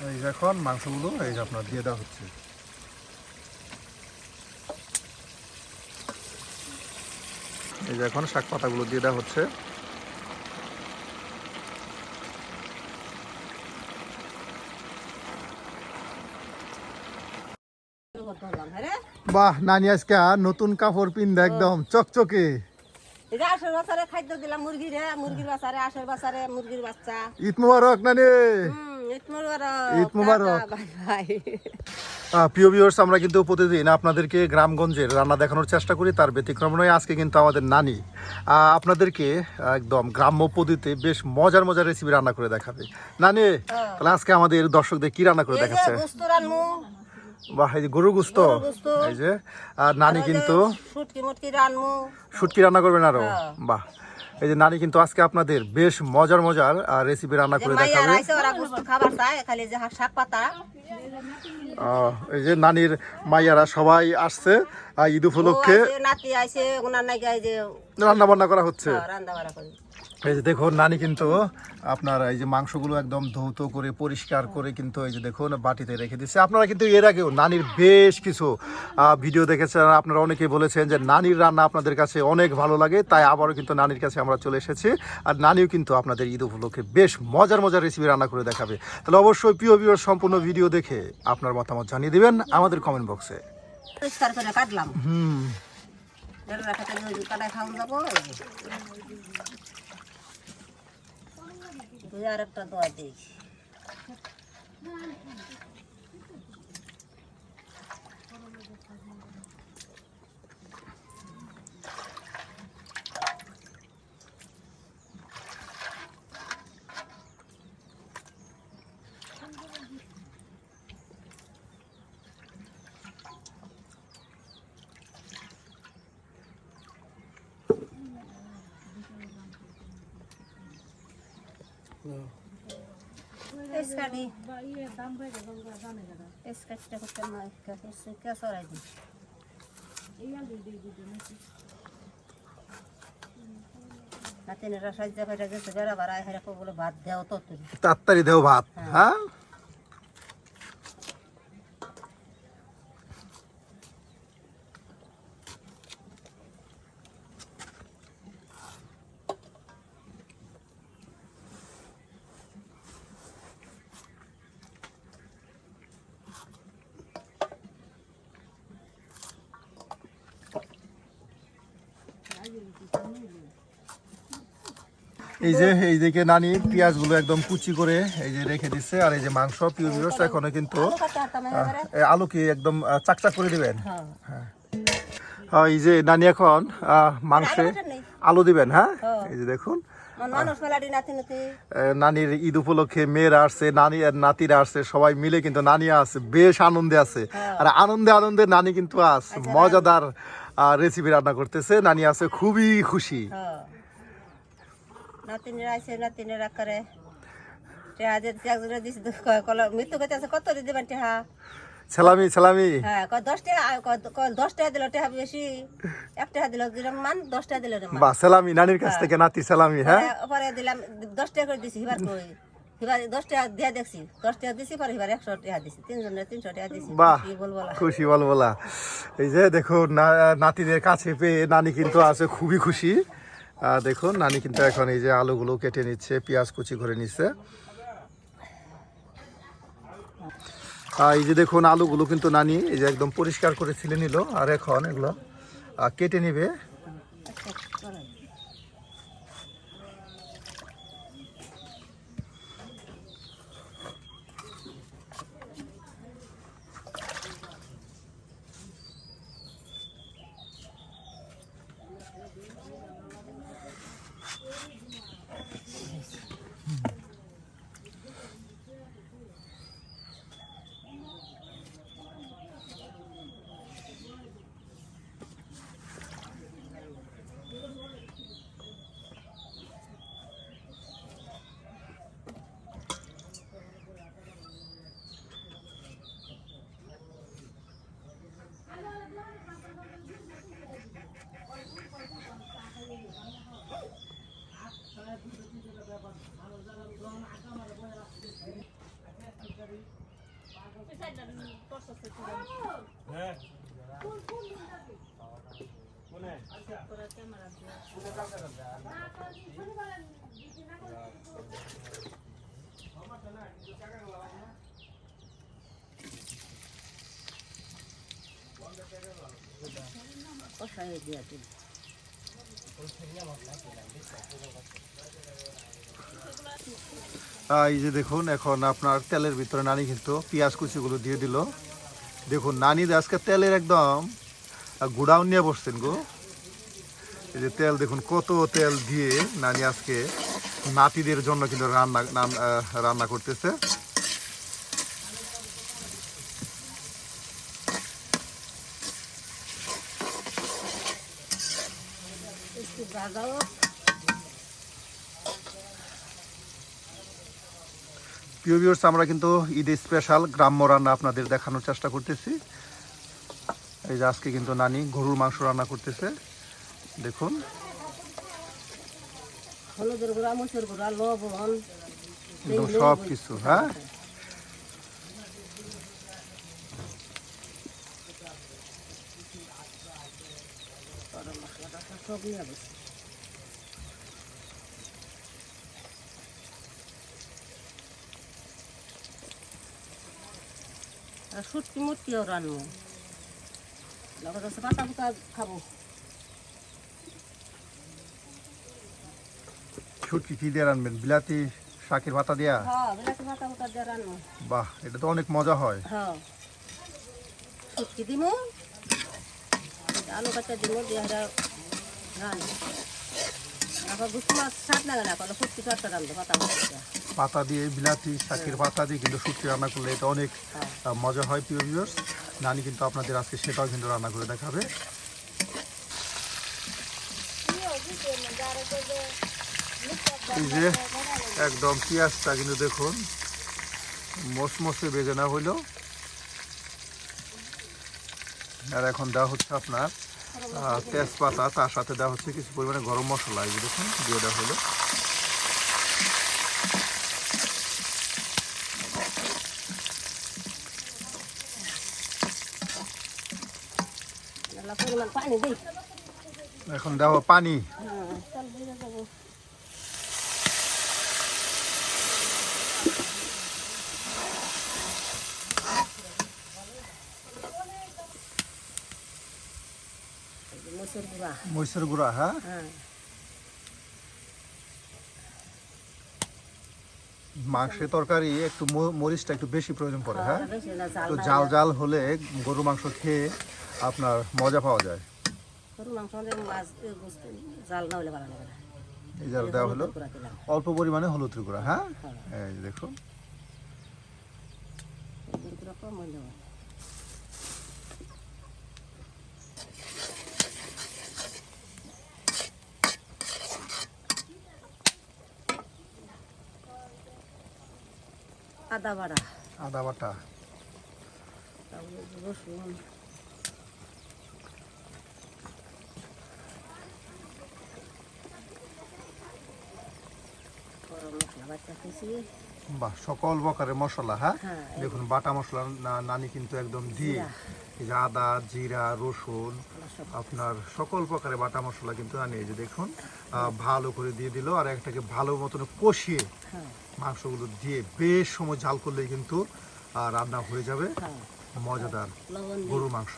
এই যে এখন মাংসগুলো এই যে আপনার দিয়ে দেওয়া হচ্ছে। এই যে এখন শাক পাতাগুলো দিয়ে দেওয়া হচ্ছে। বাহ, নানি আজকে নতুন কাপড় পিন্দা একদম চকচকে। খাদ্য দিলাম মুরগির বাচ্চারে মুরগির বাচ্চা। ঈদ মুবারক নানি। ঈদ মুবারক। প্রিয় ভিউয়ার্স, আমরা কিন্তু প্রতিদিন আপনাদেরকে গ্রামগঞ্জের রান্না দেখানোর চেষ্টা করি, তার ব্যতিক্রম নয়। আজকে কিন্তু আমাদের নানি আপনাদেরকে একদম গ্রাম্য পদ্ধতিতে বেশ মজার মজার রেসিপি রান্না করে দেখাবে। নানি, তাহলে আজকে আমাদের দর্শকদের কি রান্না করে দেখাচ্ছে? বাহ, এই যে গরুর গোস্ত। এই যে আর নানি কিন্তু শুটকি রান্না করবেন আরো। বাহ, এই যে নানি কিন্তু আজকে আপনাদের বেশ মজার মজার রেসিপি রান্না করে দেখাবে। এই যে নানির মাইয়ারা সবাই আসছে ঈদ উপলক্ষে, রান্না বান্না করা হচ্ছে। এই যে দেখুন, নানি কিন্তু আপনার এই যে মাংসগুলো একদম ধৌত করে পরিষ্কার করে কিন্তু এই যে দেখুন বাটিতে রেখে দিচ্ছে। আপনারা কিন্তু এর আগেও নানির বেশ কিছু ভিডিও দেখেছেন, আপনারা অনেকেই বলেছেন যে নানির রান্না আপনাদের কাছে অনেক ভালো লাগে, তাই আবারও কিন্তু নানির কাছে আমরা চলে এসেছি। আর নানিও কিন্তু আপনাদের ঈদ উপলক্ষে বেশ মজার মজার রেসিপি রান্না করে দেখাবে। তাহলে অবশ্যই প্রিয় ভিউয়ার সম্পূর্ণ ভিডিও দেখে আপনার মতামত জানিয়ে দিবেন আমাদের কমেন্ট বক্সে। আর একটা দোয়া দিই। তাড়াতাড়ি দেও ভাত। হ্যাঁ, এই যে এইদিকে নানি পেঁয়াজগুলো একদম কুচি করে এই যে রেখে দিচ্ছে। আর এই যে মাংস প্রিয় ভিউয়ার্স, এখন কিন্তু আলু কি একদম চাকচাক করে দিবেন? হ্যাঁ, এই যে নানি এখন মাংসে আলু দিবেন। হ্যাঁ, এই যে দেখুন নানির ঈদ উপলক্ষে মেয়েরা আসছে, নানি আর নাতিরা আসছে, সবাই মিলে কিন্তু নানি আছে বেশ আনন্দে আছে। আর আনন্দে আনন্দে নানি কিন্তু আজ মজাদার রেসিপি রান্না করতেছে। নানি আছে খুবই খুশি। নাতিনেরা আছে, নাতিনেরা করে মৃত্যু করতে কত দিবেন টেহা? সালামি সালামি। হ্যাঁ, 10 টাকা দিল, টেহা বেশি 1 টাকা দিল, মান 10 টাকা দিল। বাহ, সালামি নানির কাছ থেকে নাতি সালামি। হ্যাঁ, পরে দিলাম 10 টাকা করে দিছি। এবার কই এবার 10 টাকা দিয়ে দেখছি, 10 টাকা দিছি, পরে এবার 100 টাকা দিছি, তিনজনের 300 টাকা দিছি। বাহ, খুশি বলবলা। এই যে দেখুন নাতিদের কাছে পেয়ে নানি কিন্তু আছে খুবই খুশি। দেখুন নানি কিন্তু এখন এই যে আলুগুলো কেটে নিচ্ছে, পেঁয়াজ কুচি করে নিচ্ছে। এই যে দেখুন আলুগুলো কিন্তু নানি এই যে একদম পরিষ্কার করে ছিলে নিল, আর এখন এগুলো কেটে নিবে। কষাই দিয়া দিন। এই যে দেখুন এখন আপনার তেলের ভিতরে নানি কিন্তু পেঁয়াজ কুচিগুলো দিয়ে দিল। দেখুন নানি আজকে তেলের একদম গুড়াউন নিয়ে বসছেন গো। এই যে তেল দেখুন কত তেল দিয়ে নানি আজকে নাতিদের জন্য কিন্তু রান্না করতেছে। একটু ভাজাও। প্রিয় ভিউয়ার্স, আমরা কিন্তু ঈদে স্পেশাল গ্রাম্য রান্না আপনাদের দেখানোর চেষ্টা করতেছি। এই যে আজকে কিন্তু নানি গরুর মাংস রান্না করতেছে দেখুন। হলুদের গুঁড়া, মরিচের গুঁড়া, লবণ, একদম সব কিছু। হ্যাঁ, গরম মশলা সব নিয়ে বসে। আর শুটকি মুটকিও রান্না, লগত আছে পাতা ফুটা খাবো। শুটকি কি দিয়ে রানবেন? বিলাতি শাকের পাতা দিয়া? হ্যাঁ, বিলাতি পাতা ফুটা দিয়ে রান্না। বাহ, এটা তো অনেক মজা হয়। হ্যাঁ, শুটকি দিমু, আলু কাঁচা দিমু, দিয়ে রান্না। এখন গুষ্টি মাছ শাক না গেলে এখন শুটকি টাটকা রান্না পাতা ফুটা। পাতা দিয়ে, বিলাতি শাকের পাতা দিয়ে কিন্তু শুটকি রান্না করলে এটা অনেক মজা হয়। প্রিয় ভিউয়ার্স, নানি কিন্তু আপনাদের আজকে সেটাও কিন্তু রান্না করে দেখাবে। এই যে একদম পেঁয়াজটা কিন্তু দেখুন মসমসে বেজে না হইলো। আর এখন দেওয়া হচ্ছে আপনার তেজপাতা, তার সাথে দেওয়া হচ্ছে কিছু পরিমাণে গরম মশলা। এই যে দেখুন দিয়ে দেওয়া হলো। পরিমাণ পানি দিই। এখন দেওয়া পানি। চাল ভেজে দেবো। মরিচের গুঁড়া। মরিচের গুঁড়া। হ্যাঁ, হ্যাঁ, মাংসের তরকারি একটু মরিচটা একটু বেশি প্রয়োজন পড়ে। হ্যাঁ, বেশি না, তো জাল জাল হলে গরু মাংস খেয়ে আপনার মজা পাওয়া যায়। গরুর মাংস আমাদের মাছ জাল না হলে ভালো লাগে না। এই জাল দেওয়া হলো গুঁড়া দিলাম। অল্প পরিমাণে হলুদের গুঁড়া। হ্যাঁ, হ্যাঁ, এই যে দেখুন হলুদের গুঁড়া কম হয়ে যাবে। আদা বাড়া, আদা বাটা, তারপরে রসুন, গরম মশলা বাটা খেয়েছি। বাহ, সকল প্রকারের মশলা। হ্যাঁ, হ্যাঁ, দেখুন বাটা মশলা নানি কিন্তু একদম দিয়ে এই যে আদা, জিরা, রসুন, আপনার সকল প্রকারের বাটা মশলা কিন্তু নানি এই যে দেখুন ভালো করে দিয়ে দিল। আর একটাকে ভালো মতন কষিয়ে মাংসগুলো দিয়ে বেশ সময় জাল করলেই কিন্তু রান্না হয়ে যাবে মজাদার গরুর মাংস।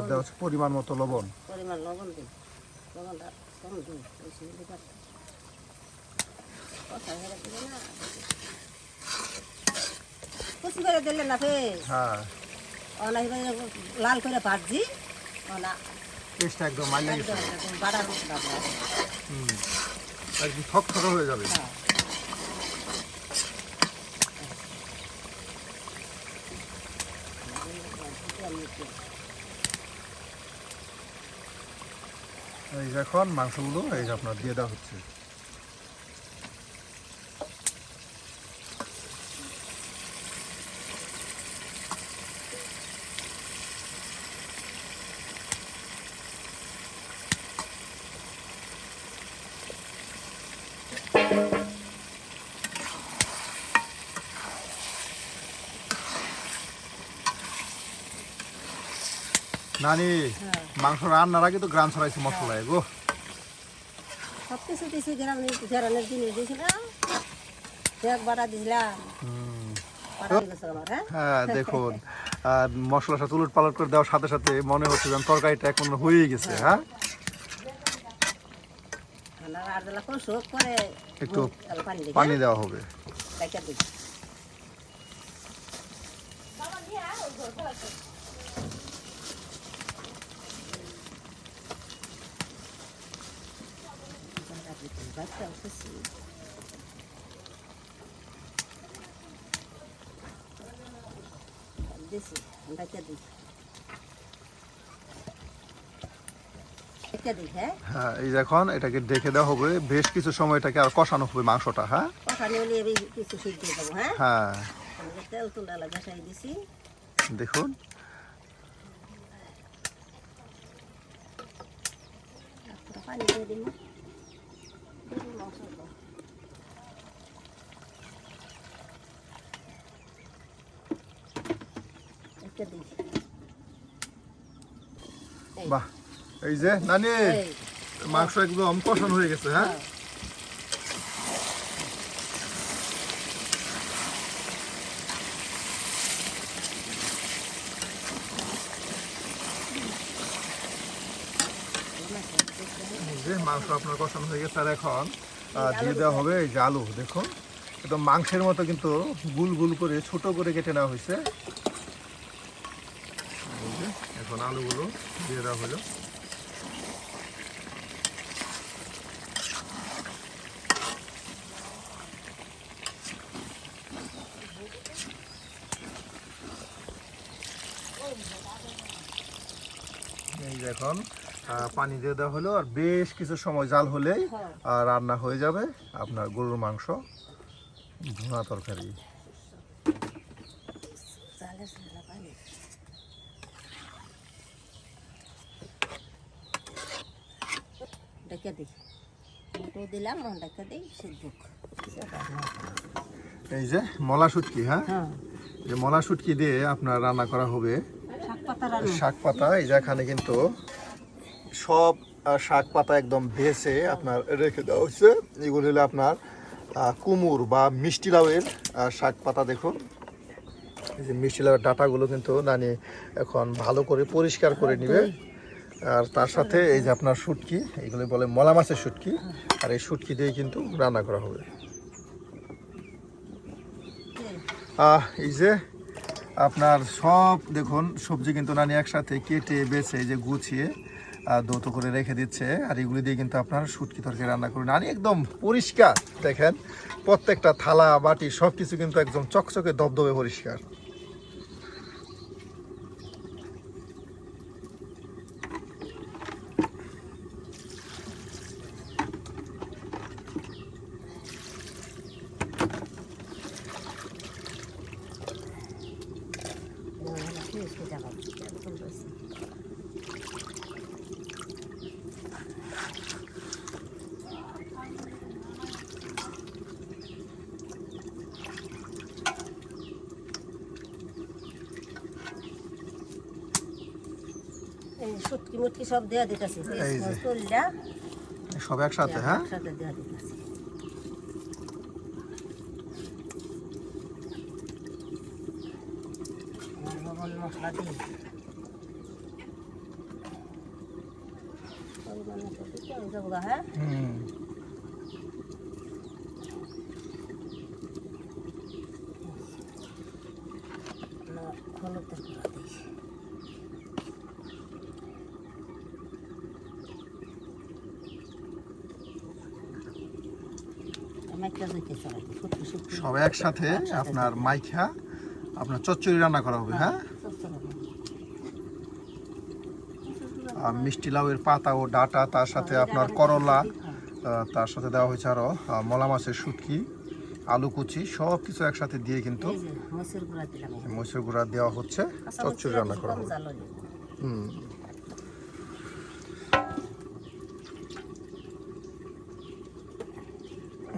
দেওয়া হচ্ছে পরিমাণ মতো লবণ। পরিমাণ লবণ দিই, লবণটা কম দিই, বেশি দিলে কথা হেরে দিলে না, কুচি করে দিলে না ফের। হ্যাঁ, অনেক লাল করে ভাজি, টেস্টটা একদম মাইনে গেছে। বাড়ার মতো ডাবলা। একদম থকথকে হয়ে যাবে। এই যে এখন মাংসগুলো এই যে আপনার দিয়ে দেওয়া হচ্ছে। নানি হ্যাঁ। মাংস রান্নার আগে তো গ্রাম ছড়াইছে মশলায় গো। সব কিছু দিয়েছি গ্রামের জিনিস দিয়েছিলাম, একবার দিয়েছিলাম পাড়া গেছে আমার। হ্যাঁ হ্যাঁ দেখুন, আর মশলার সাথে উলট পালট করে দেওয়ার সাথে সাথে মনে হচ্ছে যেন তরকারিটা এখন হয়েই গেছে। হ্যাঁ আর বেলা করে শোক করে একটু পানি দিই, পানি দেওয়া হবে। রেখে দিই। দিছি রেখে দিই, রেখে দিই। হ্যাঁ হ্যাঁ এই যে এখন এটাকে দেখে দেওয়া হবে, বেশ কিছু সময় এটাকে আর কষানো হবে মাংসটা। হ্যাঁ ওখানে হলে আমি কিছু সিদ্ধ দিয়ে দেবো। হ্যাঁ হ্যাঁ আমি তেল তুলে বসাই দিছি। দেখুন তারপরে পানি দিয়ে দিব। রেখে দিই। এই, বাহ, এই যে নানি এই, মাংস একদম কষানো হয়ে গেছে। হ্যাঁ হ্যাঁ। এই যে মাংস আপনার কষানো হয়ে গেছে, আর এখন দিয়ে দেওয়া হবে এই যে আলু। দেখুন একদম মাংসের মতো কিন্তু গুল গুল করে ছোট করে কেটে নেওয়া হয়েছে। এই যে এখন আলুগুলো দিয়ে দেওয়া হলো। এই যে এখন পানি দিয়ে দেওয়া হলো, আর বেশ কিছু সময় জাল হলেই রান্না হয়ে যাবে আপনার গরুর মাংস ভুনা তরকারি। চালের সাদা পানি। ঢেকে দিই, মুটো দিলাম, ঢেকে দিই সিদ্ধ। এই যে মলা শুটকি। হ্যাঁ হ্যাঁ যে মলা শুটকি দিয়ে আপনার রান্না করা হবে শাক পাতা রান্না। শাক পাতা। এই যে এখানে কিন্তু সব শাক পাতা একদম ভেসে আপনার রেখে দেওয়া হচ্ছে। এগুলো হলো আপনার কুমুর বা মিষ্টি লাউয়ের শাক পাতা। দেখুন এই যে মিষ্টি লাউয়ের ডাঁটাগুলো কিন্তু নানি এখন ভালো করে পরিষ্কার করে নিবে। আর তার সাথে এই যে আপনার শুটকি, এগুলো বলে মলা মাছের শুটকি, আর এই শুটকি দিয়ে কিন্তু রান্না করা হবে। এই যে আপনার সব দেখুন সবজি কিন্তু নানি একসাথে কেটে বেছে এই যে গুছিয়ে দৌত করে রেখে দিচ্ছে, আর এগুলি দিয়ে কিন্তু আপনার শুটকি তরকারি রান্না করুন। নানি একদম পরিষ্কার, দেখেন প্রত্যেকটা থালা বাটি সব কিছু কিন্তু একদম চকচকে দবদবে পরিষ্কার। শুটকি মুটকি সব দেওয়া দিতেছি, এই যে। তুললা সব একসাথে। হ্যাঁ একসাথে দেওয়া দিতেছি। লবণ মশলা দিই, পরিমাণ মতো দিতে হবে যেগুলো। হ্যাঁ হলুদের গুঁড়া দিই। সব একসাথে আপনার মাইখা আপনার চচ্চড়ি রান্না করা হবে। হ্যাঁ আর মিষ্টি লাউয়ের পাতা ও ডাঁটা, তার সাথে আপনার করলা, তার সাথে দেওয়া হয়েছে আরো মলা মাছের শুটকি, আলু কুচি, সব কিছু একসাথে দিয়ে কিন্তু মসুর গুঁড়া দেওয়া হচ্ছে, চচ্চড়ি রান্না করা হবে।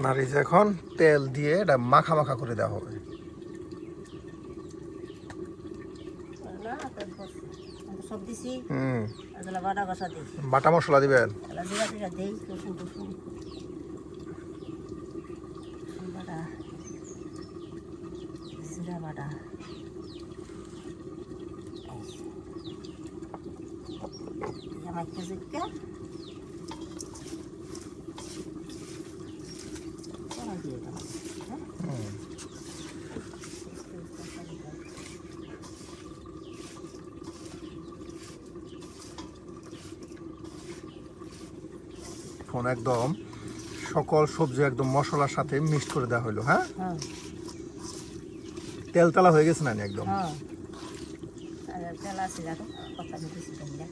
আর এই যে এখন তেল দিয়ে এটা মাখা মাখা করে দেওয়া হবে। সব দিছি হুম আসলে বাটা কষা দিই বাটা মশলা দিবেন তাহলে জিরা টিরা দিই রসুন টসুন বাটা জিরা বাটা আমার কেজিকে দিয়ে দেবো এখন একদম সকল সবজি একদম মশলার সাথে মিক্সড করে দেওয়া হলো হ্যাঁ হ্যাঁ তেল তেলা হয়ে গেছে নানি একদম হ্যাঁ আর তেল আছে যাকে কথা দিতেছি তাহলে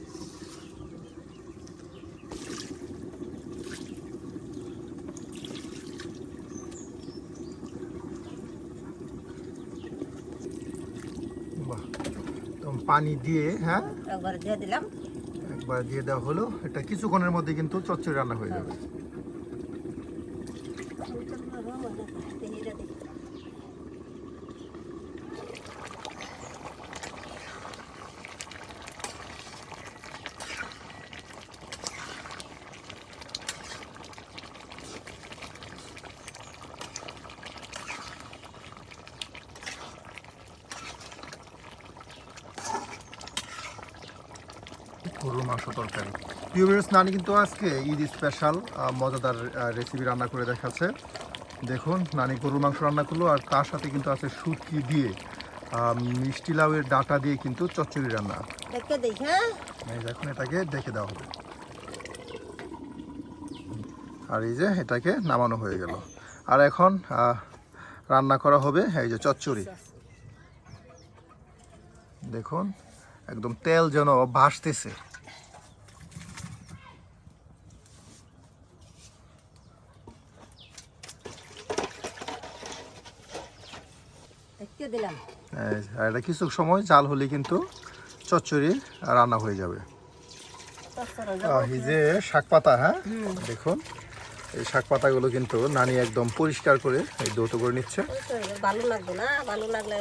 বাহ একদম পানি দিয়ে হ্যাঁ একবার দিয়ে দিলাম একবার দিয়ে দেওয়া হলো এটা কিছুক্ষণের মধ্যে কিন্তু চচ্চড়ি রান্না হয়ে যাবে গরুর মাংস তরকারি প্রিয় ভিউয়ার্স নানি কিন্তু আজকে ঈদ স্পেশাল মজাদার রেসিপি রান্না করে দেখাচ্ছে দেখুন নানি গরুর মাংস রান্না করলো আর তার সাথে কিন্তু আছে শুটকি দিয়ে মিষ্টি লাউয়ের ডাঁটা দিয়ে কিন্তু চচ্চড়ি রান্না দেখে দেখ হ্যাঁ এই দেখুন এটাকে দেখে দেওয়া হবে আর এই যে এটাকে নামানো হয়ে গেল আর এখন রান্না করা হবে এই যে চচ্চড়ি দেখুন একদম তেল যেন ভাসতেছে দেখে দিলাম আর এটা কিছু সময় জাল হলে কিন্তু চচ্চড়ি রান্না হয়ে যাবে এই যে শাক পাতা হ্যাঁ দেখুন এই শাক পাতাগুলো কিন্তু নানি একদম পরিষ্কার করে এই দৌটো করে নিচ্ছে ভালো লাগবে না ভালো লাগলে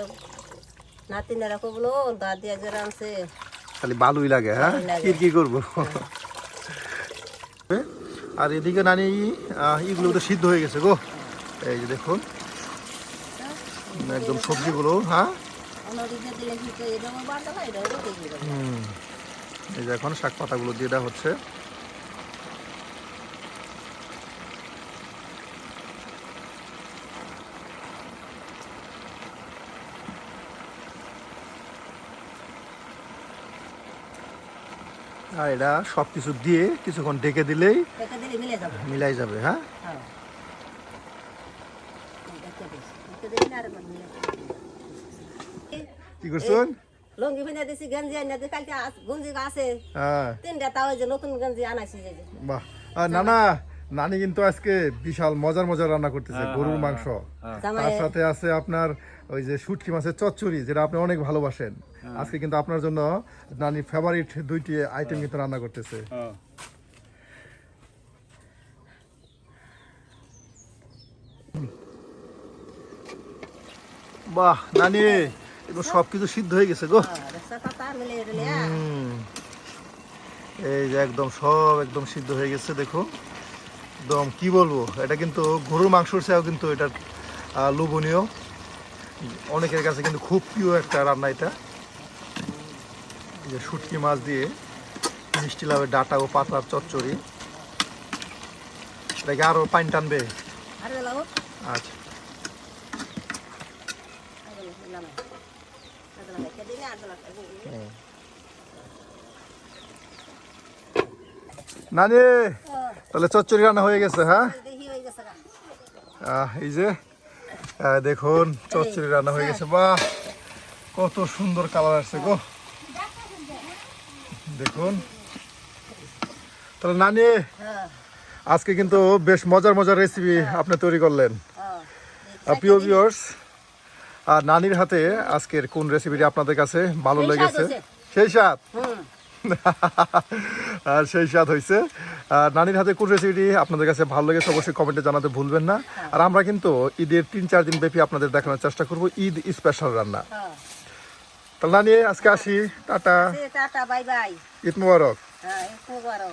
নাতিনেরা কবলো দাদি আগে রাঁধছে খালি বালুই লাগে হ্যাঁ কি করবো আর এদিকে নানি এগুলো তো সিদ্ধ হয়ে গেছে গো এই যে দেখুন একদম সবজিগুলো হ্যাঁ এই যে এখন শাক পাতাগুলো দিয়ে দেওয়া হচ্ছে আর এটা সবকিছু দিয়ে কিছুক্ষণ ডেকে দিলেই মিলাই যাবে হ্যাঁ কি করছেন লঙ্গি ভিনে দিছি গঞ্জি আনা দিছি কালকে গঞ্জি আছে হ্যাঁ তিনটা তাও যে নতুন গঞ্জি আনাইছি যে বাহ আর নানা নানি কিন্তু আজকে বিশাল মজার মজার রান্না করতেছে গরুর মাংস তার সাথে আছে আপনার ওই যে শুটকি মাছের চচ্চড়ি যেটা আপনি অনেক ভালোবাসেন আজকে কিন্তু আপনার জন্য নানি ফেভারিট দুইটি আইটেম কিন্তু রান্না করতেছে বাহ নানি এগুলো সবকিছু সিদ্ধ হয়ে গেছে গো এই যে একদম সব একদম সিদ্ধ হয়ে গেছে দেখো একদম কি বলবো এটা কিন্তু গরুর মাংসর চেয়েও কিন্তু এটা লোভনীয় অনেকের কাছে কিন্তু খুব প্রিয় একটা রান্না এটা এই যে শুটকি মাছ দিয়ে মিষ্টি লাউয়ের ডাঁটা ও পাতলার চচ্চড়ি এটাকে আরো পানি টানবে আচ্ছা নানি তাহলে চচ্চড়ি রান্না হয়ে গেছে হ্যাঁ এই যে দেখুন চচ্চড়ি রান্না হয়ে গেছে বাহ কত সুন্দর কালার আসছে গো দেখুন তাহলে নানি আজকে কিন্তু বেশ মজার মজার রেসিপি আপনি তৈরি করলেন প্রিয় ভিউয়ার্স আর নানির হাতে আজকের কোন রেসিপিটি আপনাদের কাছে ভালো লেগেছে সেই স্বাদ আর সেই স্বাদ হয়েছে আর নানির হাতে কোন রেসিপিটি আপনাদের কাছে ভালো লেগেছে অবশ্যই কমেন্টে জানাতে ভুলবেন না আর আমরা কিন্তু ঈদের 3-4 দিন ব্যাপী আপনাদের দেখানোর চেষ্টা করব ঈদ স্পেশাল রান্না তাহলে নানি আজকে আসি, tata, tata bye bye. Eid Mubarak. হ্যাঁ, একটু বড়